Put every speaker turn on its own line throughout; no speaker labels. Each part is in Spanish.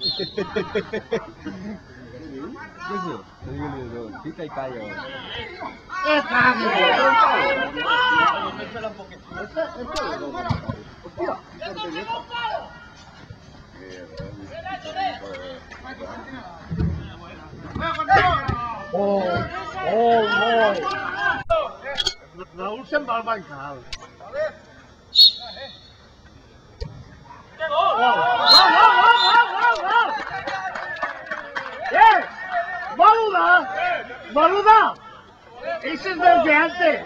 그치? 여기는 빛깔 까요.
Raúl se'n va al bancal. ¡Boluda! ¡Ese es desde antes!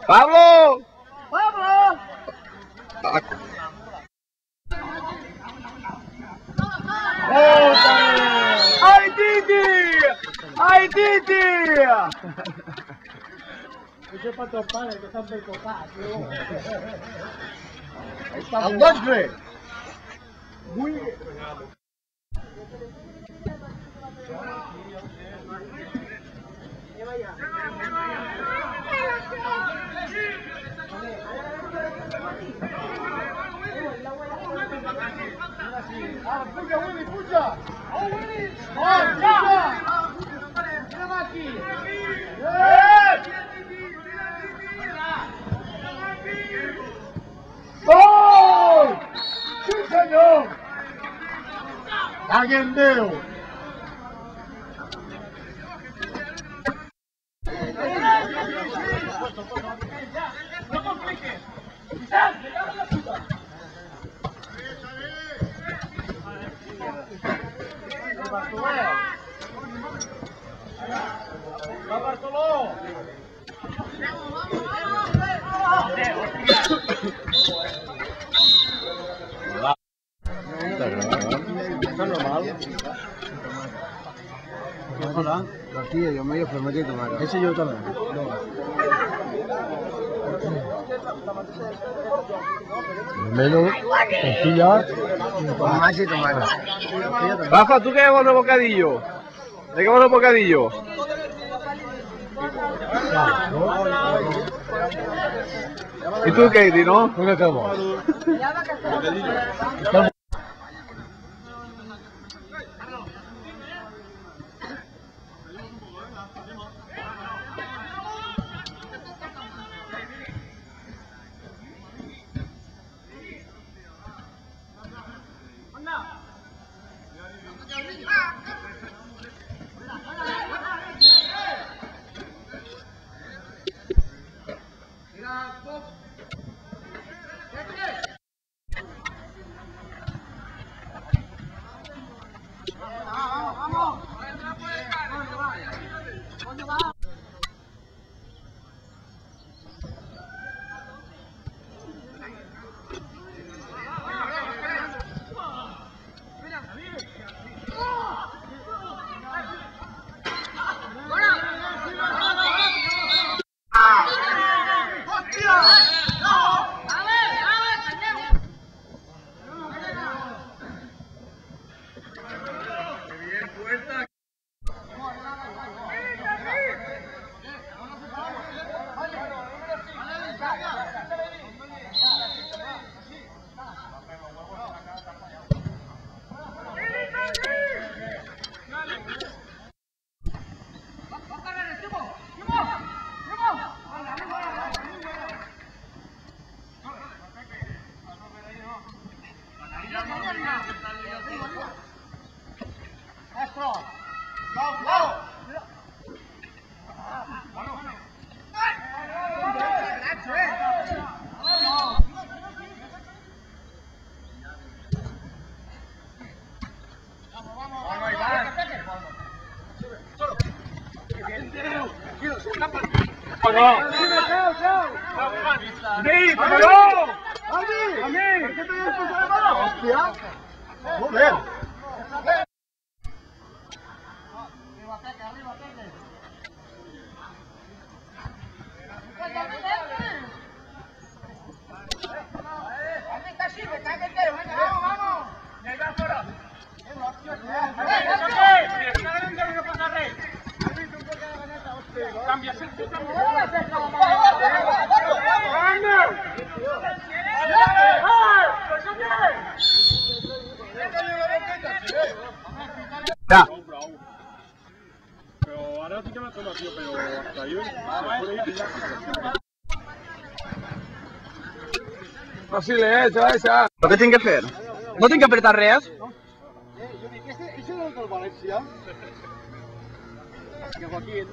¡Pablo!
¡Vamos! ¡Ay, Titi! ¡Ay, Titi! Ese es para tus padres que están pecotados, tío. ¡Al golpe! Muy bien. ¡Ah, puja, Willy, puja! ¡Oh, Willy! ¡Oh, puja! ¡Mira aquí! ¡Gol! ¡Sí, señor! ¡Aguendeo! ¡No compliques! ¡Quizás! ¡Me cago en la puta! ¡Va, Bartoló! ¿Está normal? Hola.
Tortilla, yo medio formato de tomate.
Ese yo también.
Menos tortilla, tomate y tomate. Rafa, ¿tú qué llevas los bocadillos? ¿De qué van los bocadillos? ¿Y tú, Katie, no?
¿Tú qué tomas? ¡Sí, pero no! ¡A mí! ¿Por qué te vienes con la mano? ¡Hostia! ¡Joder! ¡Arriba, Peque! ¡Vamos! ¡Cambia! ahora sí que me toma, tío, pero hasta ahí.
Facile, esa.
Lo que tinc que fer? No tinc que apretar res?
Jo dic, ¿ese no es del València? Que Joaquín.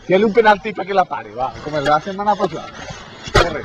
Tiene un penalti para que la pare, va, como el de la semana pasada. Corre.